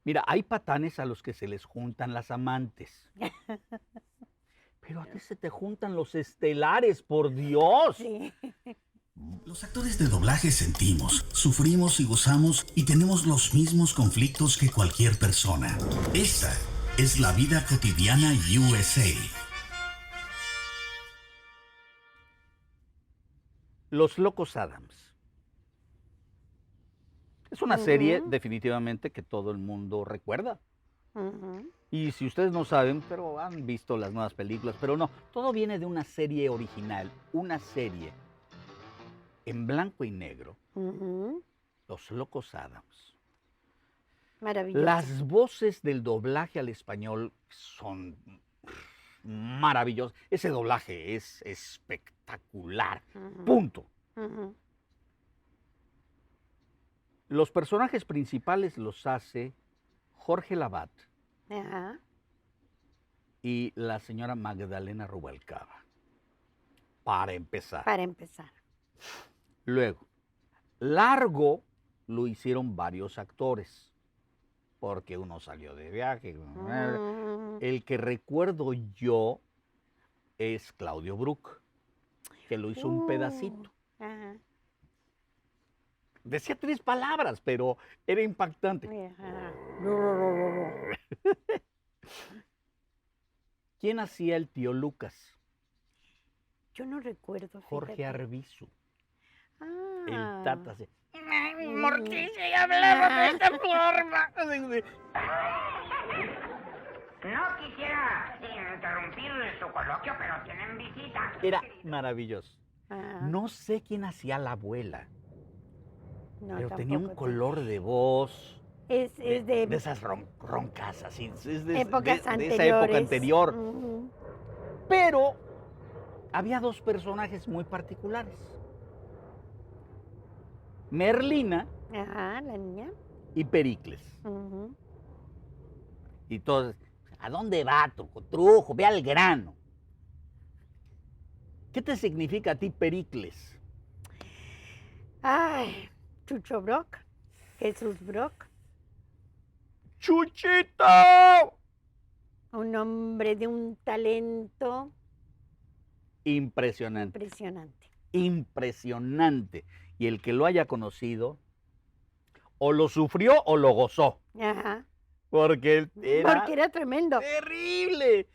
Mira, hay patanes a los que se les juntan las amantes, pero a ti se te juntan los estelares, por Dios. Sí. Los actores de doblaje sentimos, sufrimos y gozamos y tenemos los mismos conflictos que cualquier persona. Esta es la vida cotidiana USA. Los Locos Adams. Es una serie Ujú, definitivamente que todo el mundo recuerda. ujú. Y si ustedes no saben, pero han visto las nuevas películas, pero no, todo viene de una serie original, una serie en blanco y negro, Ujú. Los Locos Adams. Maravilloso. Las voces del doblaje al español son maravillosas. Ese doblaje es espectacular. Ujú, Punto. ujú. Los personajes principales los hace Jorge Lavat Ajá. y la señora Magdalena Rubalcaba, para empezar. Para empezar. Luego, Largo lo hicieron varios actores, porque uno salió de viaje. Mm, El que recuerdo yo es Claudio Brook, que lo hizo un pedacito. Ajá. Decía 3 palabras, pero era impactante. Ajá. ¿Quién hacía el tío Lucas? Yo no recuerdo, Jorge fíjate. Arvizu, el Ah. Tata. Ay, Mm. Morticia, y hablaba de esta forma. No quisiera interrumpir su coloquio, pero tienen visita. Era maravilloso. Ajá. No sé quién hacía la abuela, No, pero tenía un tampoco. color de voz Es de de esas roncas, así, es de épocas esa época anteriores. anterior. Ujú. Pero había 2 personajes muy particulares. Merlina Ajá, la niña. y Pericles. Ujú. Y todos, ¿a dónde va, trujo? Ve al grano. ¿Qué te significa a ti Pericles? Ay, Chucho Brock, Jesús Brock, ¡Chuchito! un hombre de un talento Impresionante, impresionante. impresionante. Y el que lo haya conocido, o lo sufrió o lo gozó, Ajá, porque era porque era tremendo. terrible,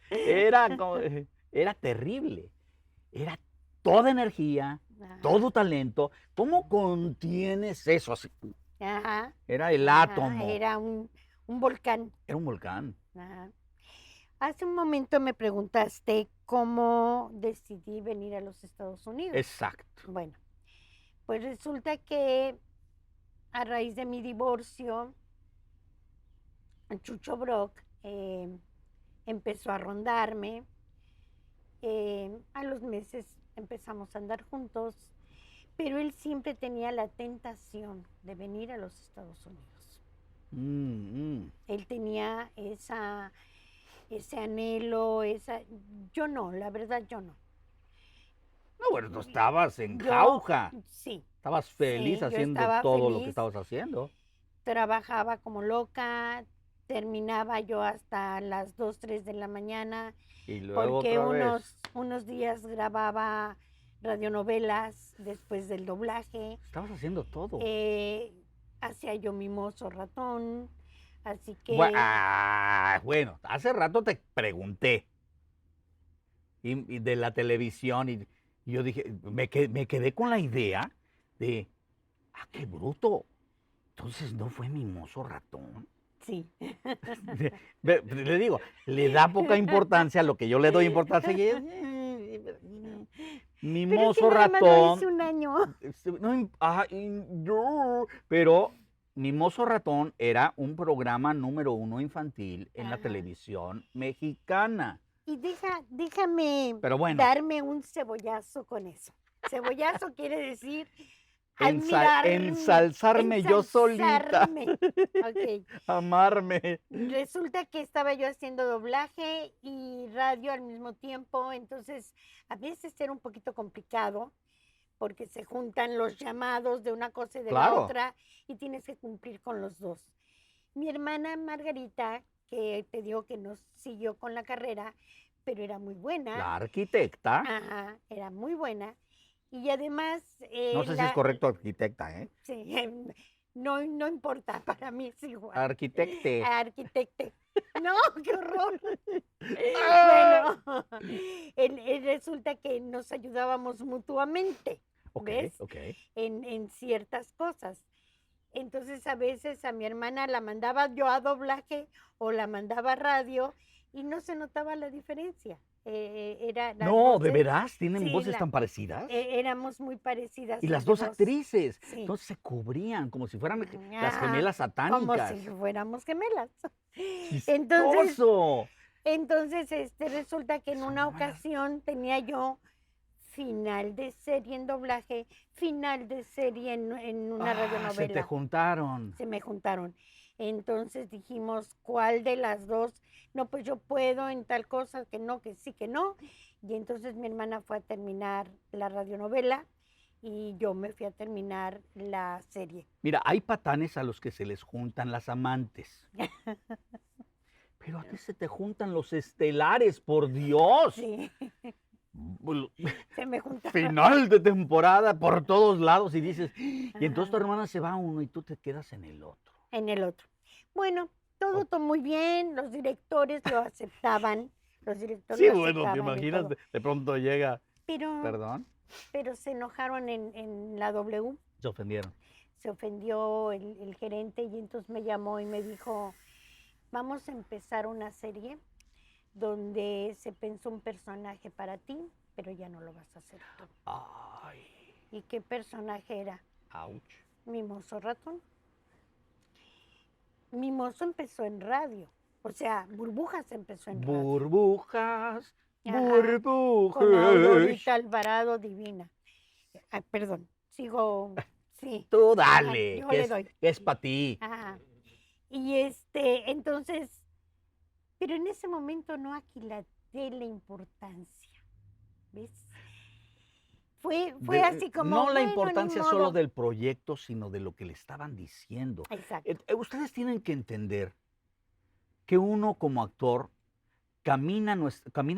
era terrible, era toda energía, Ajá, todo talento. ¿Cómo contienes eso así? ajá, Era el ajá, átomo, era un volcán. era un volcán. Ajá. Hace un momento me preguntaste cómo decidí venir a los Estados Unidos. Exacto. Bueno, pues resulta que a raíz de mi divorcio, Chucho Brock empezó a rondarme. A los meses empezamos a andar juntos, pero él siempre tenía la tentación de venir a los Estados Unidos. Él tenía ese anhelo, Yo no, la verdad yo no. No, bueno, tú estabas en Yo, jauja, sí, estabas feliz yo haciendo estaba todo lo que feliz, estabas haciendo. trabajaba como loca, terminaba yo hasta las 2, 3 de la mañana, Y luego porque otra vez. unos días grababa radionovelas después del doblaje, Estabas haciendo todo. hacía yo Mimoso Ratón, así que Bueno, hace rato te pregunté y de la televisión y yo dije, me quedé con la idea de, qué bruto. Entonces no fue Mimoso Ratón. sí. Le digo, le da poca importancia a lo que yo le doy importancia. Pero si Mimoso nada más lo Ratón. hice un año. Pero Mimoso Ratón era un programa número 1 infantil en la Ajá. televisión mexicana. Y déjame Pero bueno, darme un cebollazo con eso. Cebollazo quiere decir admirarme, ensalzarme yo solita, ensalzarme. Ok. amarme. Resulta que estaba yo haciendo doblaje y radio al mismo tiempo, entonces a veces era un poquito complicado porque se juntan los llamados de una cosa y de la Claro. otra y tienes que cumplir con los dos. Mi hermana Margarita, que te digo que no siguió con la carrera, pero era muy buena. La arquitecta. Ajá, era muy buena. Y además... No sé si es correcto arquitecta, ¿eh? Sí, no importa, para mí es igual. Arquitecte. Arquitecte. No, qué horror. ¡Ah! Bueno, resulta que nos ayudábamos mutuamente, Ok, ¿ves? ok. En ciertas cosas. Entonces a veces a mi hermana la mandaba yo a doblaje o la mandaba a radio y no se notaba la diferencia. Las No, ¿de voces, veras? ¿Tienen sí, voces tan parecidas? éramos muy parecidas Y las de dos voz. actrices. Sí. Entonces se cubrían como si fueran las Ajá, gemelas como satánicas. si fuéramos gemelas. ¡Chistoso! Entonces, resulta que en Son una gemelas. ocasión tenía yo final de serie en doblaje, final de serie en una Se te radionovela. juntaron. Se me juntaron. Entonces dijimos, ¿cuál de las dos? No, pues yo puedo en tal cosa, que no, que sí, que no. Y entonces mi hermana fue a terminar la radionovela y yo me fui a terminar la serie. Mira, hay patanes a los que se les juntan las amantes. Pero a ti se te juntan los estelares, por Dios. Sí, Bul- se me juntaron. Final de temporada por todos lados y dices, y entonces tu Ajá. hermana se va a uno y tú te quedas en el otro. En el otro. Bueno, todo muy bien, los directores lo aceptaban, los directores Sí, lo bueno, te aceptaban y imaginas, todo. de pronto llega, Pero, perdón, pero se enojaron en la W, se ofendieron. se ofendió el gerente y entonces me llamó y me dijo, vamos a empezar una serie donde se pensó un personaje para ti, pero ya no lo vas a hacer tú. Ay, ¿Y qué personaje era? ouch. Mimoso Ratón. Mimoso empezó en radio, o sea, Burbujas empezó en radio. Burbujas, Ajá, burbujas. con Aurorita Alvarado divina. Ay, perdón, sigo, sí. Tú Ajá, dale, yo que le es, doy. que es para ti. Ajá. Y entonces, pero en ese momento no aquilaté la importancia, ¿ves? Fue así como, No la bueno, ni importancia solo modo. del proyecto, sino de lo que le estaban diciendo. Exacto. Ustedes tienen que entender que uno como actor camina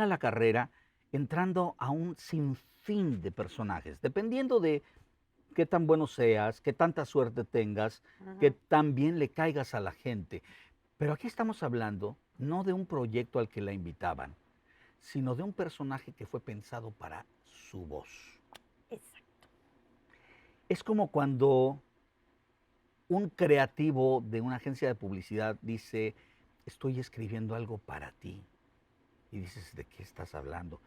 la carrera entrando a un sinfín de personajes, dependiendo de qué tan bueno seas, qué tanta suerte tengas, que Ajá. tan bien le caigas a la gente. Pero aquí estamos hablando no de un proyecto al que la invitaban, sino de un personaje que fue pensado para su voz. Exacto. Es como cuando un creativo de una agencia de publicidad dice, estoy escribiendo algo para ti. Y dices, ¿de qué estás hablando?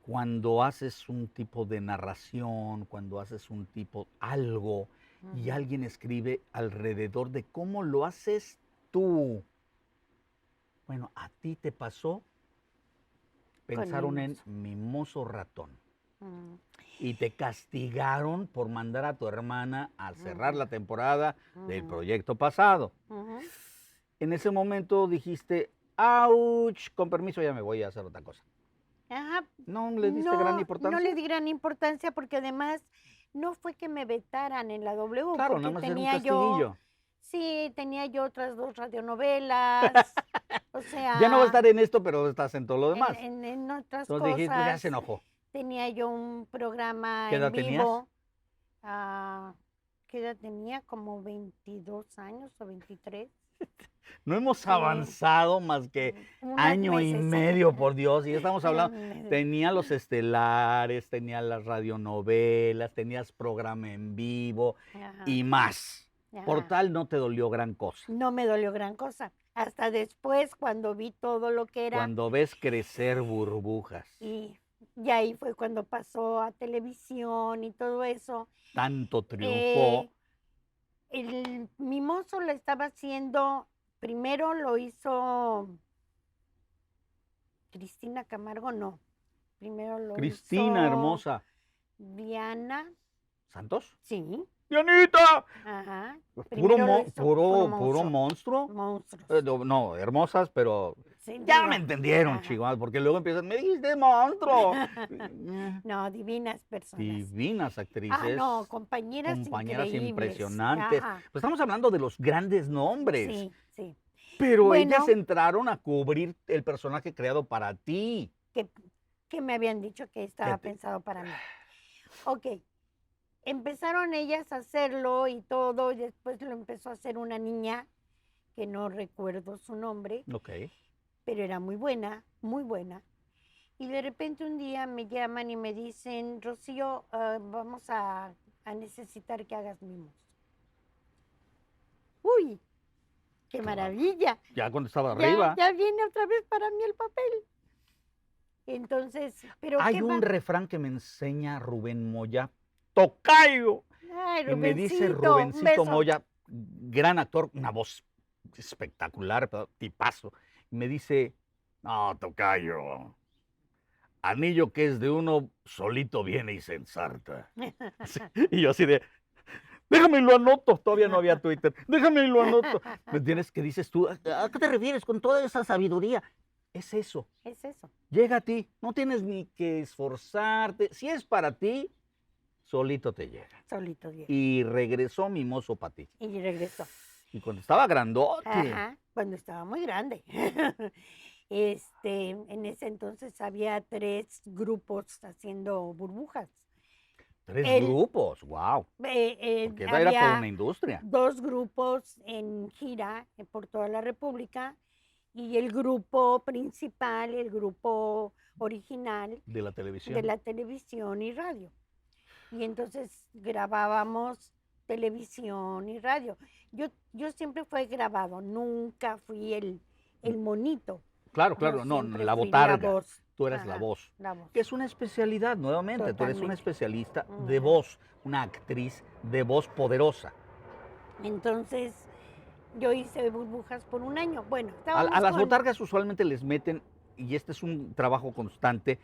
Cuando haces un tipo de narración, cuando haces un tipo algo y Ujú. alguien escribe alrededor de cómo lo haces tú. Bueno, a ti te pasó, pensaron en Mimoso. Mimoso Ratón Mm, y te castigaron por mandar a tu hermana a cerrar Ujú. la temporada del ujú, proyecto pasado. ujú. En ese momento dijiste, ¡auch! Con permiso, ya me voy a hacer otra cosa. Ajá. ¿No le diste gran No importancia? le di gran importancia porque además no fue que me vetaran en la W, Claro, porque nada más era un tenía yo, castiguillo. sí, tenía yo otras 2 radionovelas, o Ya no va a sea, estar en esto, pero estás en todo lo demás. en otras Entonces dijiste, pues ya cosas. se enojó. Tenía yo un programa ¿Qué edad en tenías? vivo. ¿Qué edad tenía? Como 22 años o 23. No hemos Sí. avanzado más que Unos año y meses. medio, por Dios. Y estamos Unos hablando, meses. tenía los estelares, tenía las radionovelas, tenías programa en vivo Ajá, y más. Por ajá. tal no te dolió gran cosa. No me dolió gran cosa. Hasta después, cuando vi todo lo que era, Cuando ves crecer Burbujas, y ahí fue cuando pasó a televisión y todo eso. tanto triunfó. El Mimoso lo estaba haciendo, primero lo hizo Cristina Camargo, no. Primero lo Cristina hizo hermosa. Diana, ¿Santos? sí, ¡Dianita! ajá. Puro, Primero lo hizo puro monstruo. Monstruos. No, hermosas, pero Sí, Ya digo, me entendieron, ajá. Chihuahua, porque luego empiezan, me dijiste monstruo. No, divinas personas. Divinas Ah, actrices, no, compañeras compañeras increíbles. impresionantes. Ajá, Pues estamos hablando de los grandes nombres, sí, sí. pero ellas Bueno, entraron a cubrir el personaje creado para ti. que me habían dicho que estaba te- pensado para mí. Ok, empezaron ellas a hacerlo y todo, y después lo empezó a hacer una niña, que no recuerdo su nombre, Ok. pero era muy buena, muy buena. Y de repente un día me llaman y me dicen, Rocío, vamos a necesitar que hagas mimos. ¡Uy! ¡Qué Claro. maravilla! Ya cuando estaba Ya, arriba. ya viene otra vez para mí el papel. Entonces, pero Hay ¿qué un va? refrán que me enseña Rubén Moya, tocayo. Ay, Y me dice Rubencito, un Rubencito beso. Moya, gran actor, una voz espectacular, pero tipazo. Y me dice, no, tocayo, anillo que es de uno, solito viene y se ensarta. Sí, y yo así de, déjame y lo anoto, todavía no había Twitter, déjame y lo anoto. ¿Me entiendes? ¿Qué dices tú? ¿A qué te refieres con toda esa sabiduría? Es eso, Es eso, llega a ti, no tienes ni que esforzarte. Si es para ti, solito te llega. solito Diego. Y regresó mimoso para ti. Y regresó. Y cuando estaba grandote. Ajá, cuando estaba muy grande. En ese entonces había 3 grupos haciendo burbujas. 3 el- grupos, wow. Porque esa era toda una industria 2 grupos en gira por toda la República y el grupo principal, el grupo original de la de televisión. la televisión y radio. Y entonces grabábamos televisión y radio. Yo siempre fui grabado, nunca fui el monito. Claro, Yo claro, no, siempre la fui botarga. voz. Tú eras la Ajá, voz. la voz. Que es una especialidad, nuevamente. Tú eres una Totalmente. especialista de Ujú. voz, una actriz de voz poderosa. Entonces, yo hice burbujas por un año. Bueno, A estábamos las con... botargas usualmente les meten, y este es un trabajo constante,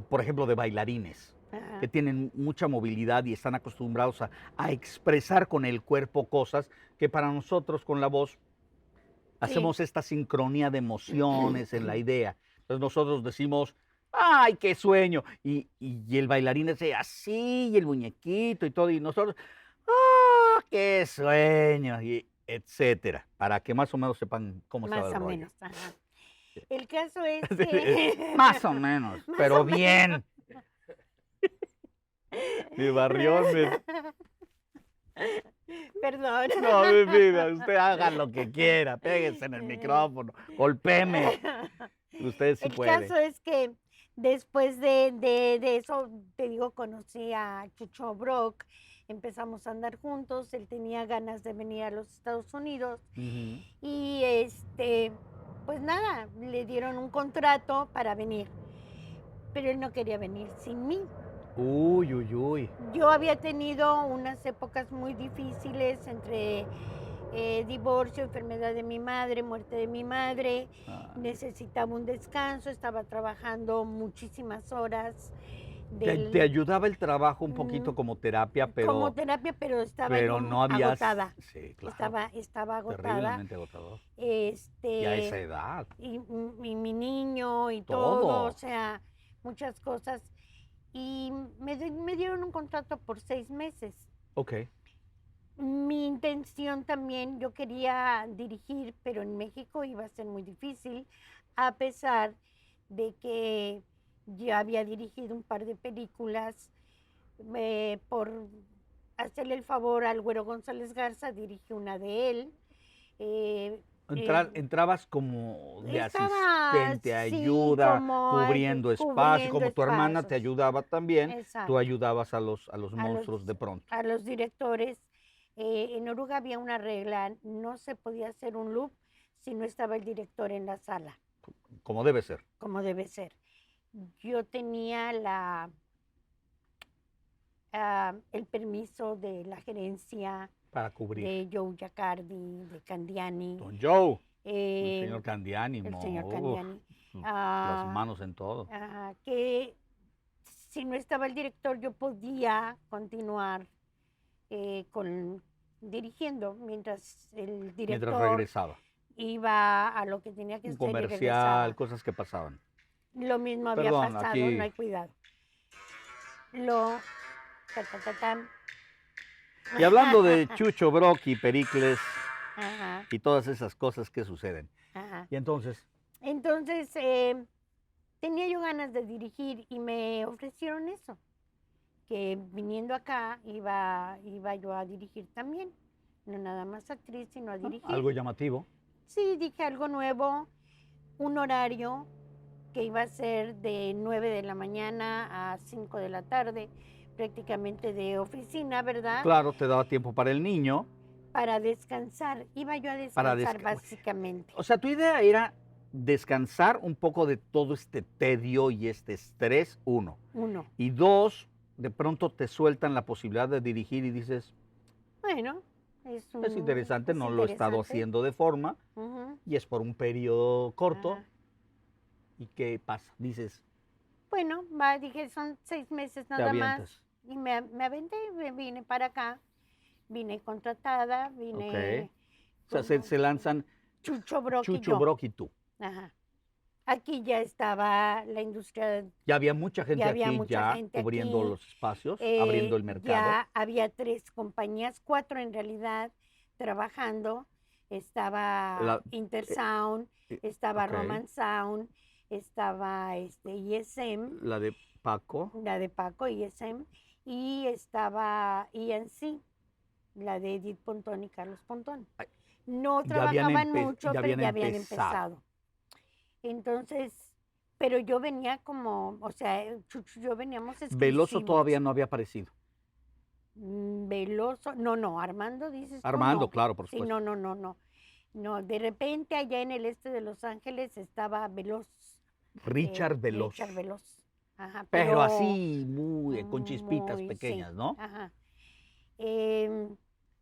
por ejemplo, de bailarines, Ajá, que tienen mucha movilidad y están acostumbrados a expresar con el cuerpo cosas que para nosotros con la voz hacemos esta sincronía de emociones en la idea. Entonces nosotros decimos, ¡ay, qué sueño! Y el bailarín hace así, y el muñequito y todo, y nosotros, ¡ah, qué sueño! Y etcétera, para que más o menos sepan cómo estaba más el o rollo. menos. Ajá. El caso es Sí, que... más o menos, Más pero o menos. bien. Mi barrión me... Perdón. No, mi vida, usted haga lo que quiera, péguese en el micrófono, golpéeme. Usted sí El puede. caso es que después de eso, te digo, conocí a Chucho Brock, empezamos a andar juntos, él tenía ganas de venir a los Estados Unidos Ujú. y pues nada, le dieron un contrato para venir, pero él no quería venir sin mí. Uy, uy, uy. Yo había tenido unas épocas muy difíciles entre divorcio, enfermedad de mi madre, muerte de mi madre. Ah. Necesitaba un descanso, estaba trabajando muchísimas horas. Te ayudaba el trabajo un poquito Mm, como terapia, como pero, terapia, pero estaba pero yo no habías... agotada. Sí, claro. Estaba agotada. Terriblemente agotador. Y a esa edad. Y mi niño y Todo. todo, o sea, muchas cosas. Y me dieron un contrato por 6 meses. Ok. Mi intención también, yo quería dirigir, pero en México iba a ser muy difícil, a pesar de que ya había dirigido un par de películas. Por hacerle el favor al Güero González Garza, dirigí una de él. Entrabas como de Estaba, asistente, sí, ayuda, como cubriendo espacio, cubriendo como tu hermana te espacios. ayudaba también, Exacto. tú ayudabas a los los- monstruos de pronto. A los directores. En Oruga había una regla, no se podía hacer un loop si no estaba el director en la sala, Como debe ser. como debe ser. Yo tenía el permiso de la gerencia Para cubrir. de Joe Giacardi, de Candiani. Don Joe, el eh, señor Candiani, el señor uf, Candiani. las Ah, manos en todo. que si no estaba el director yo podía continuar dirigiendo mientras el Mientras director regresaba. iba a lo que tenía que Un hacer y comercial, regresaba. cosas que pasaban. Lo mismo había Perdón, pasado, aquí- no hay cuidado. Lo... ta, ta, ta, tan. Y hablando de Chucho, Brocky, Pericles Ajá, y todas esas cosas que suceden. ajá. Y entonces, Entonces, tenía yo ganas de dirigir y me ofrecieron eso, que viniendo acá iba yo a dirigir también, no nada más actriz, sino a dirigir. algo llamativo. Sí, dije algo nuevo, un horario que iba a ser de 9 de la mañana a 5 de la tarde, prácticamente de oficina, ¿verdad? Claro, te daba tiempo para el niño. Para descansar, iba yo a Para descansar desca- básicamente. O sea, tu idea era descansar un poco de todo este tedio y este estrés, uno. Uno, Y dos, de pronto te sueltan la posibilidad de dirigir y dices, bueno, es interesante, es no lo he estado interesante. haciendo de forma Ujú, y es por un periodo corto. ajá. ¿Y qué pasa? Dices, Bueno, dije, son 6 meses te nada más. avientas. Y me aventé, me vine para acá, vine contratada, vine Ok. O sea, se como lanzan Chucho Brock y Chucho, yo. Brock y tú. Ajá. Aquí ya estaba la industria, Ya había mucha gente Ya había aquí, mucha ya gente cubriendo aquí, los espacios, abriendo el mercado. ya había 3 compañías, 4 en realidad, trabajando. Estaba La- Intersound, eh, estaba ok. Roman Sound, estaba ISM, La de Paco. la de Paco ISM, y estaba ENC, la de Edith Pontón y Carlos Pontón. Ay, No ya habían trabajaban empe- mucho, ya pero habían ya habían empezado. empezado. Entonces, pero yo venía como, o sea, Chucho y yo veníamos Veloso todavía exclusivos. no había aparecido. Veloso, no, Armando dices tú, Armando, no. claro, por Sí, supuesto. no. No, de repente allá en el este de Los Ángeles estaba Veloz. Richard Veloz. Richard Veloz. Ajá, Pero así, muy, con chispitas muy, sí, pequeñas, ¿no? Ajá.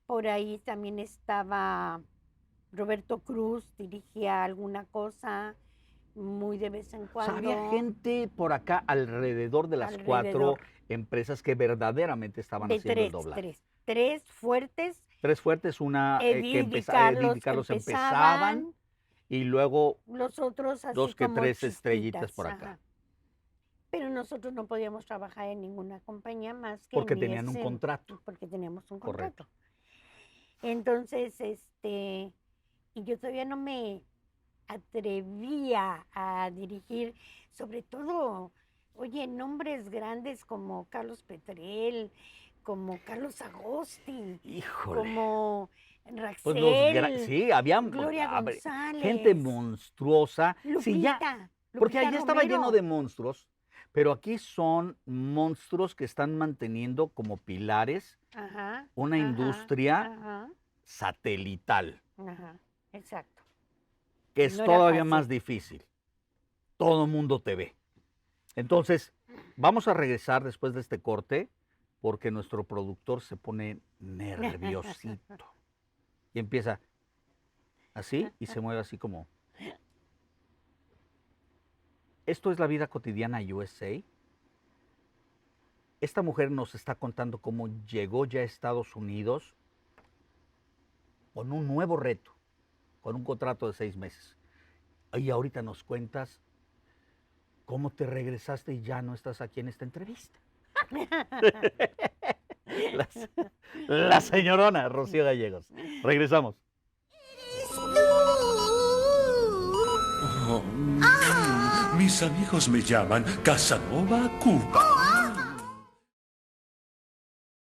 Por ahí también estaba Roberto Cruz, dirigía alguna cosa muy de vez en O sea, cuando. había gente por acá alrededor de las 4 Alrededor. empresas que verdaderamente estaban de haciendo el doblaje. tres fuertes. Tres fuertes, una Edith y Edith y Carlos Carlos empezaban y luego los otros así 2 que como 3 estrellitas chispitas, por acá. ajá. Pero nosotros no podíamos trabajar en ninguna compañía más que Porque en tenían un ISM, contrato. porque teníamos un Correcto. contrato. Entonces, y yo todavía no me atrevía a dirigir, sobre todo, oye, nombres grandes como Carlos Petrel, como Carlos Agosti, Híjole. como Pues Raxel, sí, había Gloria a ver, González, gente monstruosa. Sí, ya, Lupita, porque Lupita allá estaba lleno Romero. de monstruos, pero aquí son monstruos que están manteniendo como pilares Ajá, una ajá, industria ajá, satelital, ajá, exacto. que es No era todavía fácil. más difícil. Todo el mundo te ve. Entonces, vamos a regresar después de este corte, porque nuestro productor se pone nerviosito. Y empieza así y se mueve así como... Esto es la vida cotidiana USA. Esta mujer nos está contando cómo llegó ya a Estados Unidos con un nuevo reto, con un contrato de 6 meses. Y ahorita nos cuentas cómo te regresaste y ya no estás aquí en esta entrevista. La señorona Rocío Gallegos. Regresamos. Mis amigos me llaman Casanova Cuba.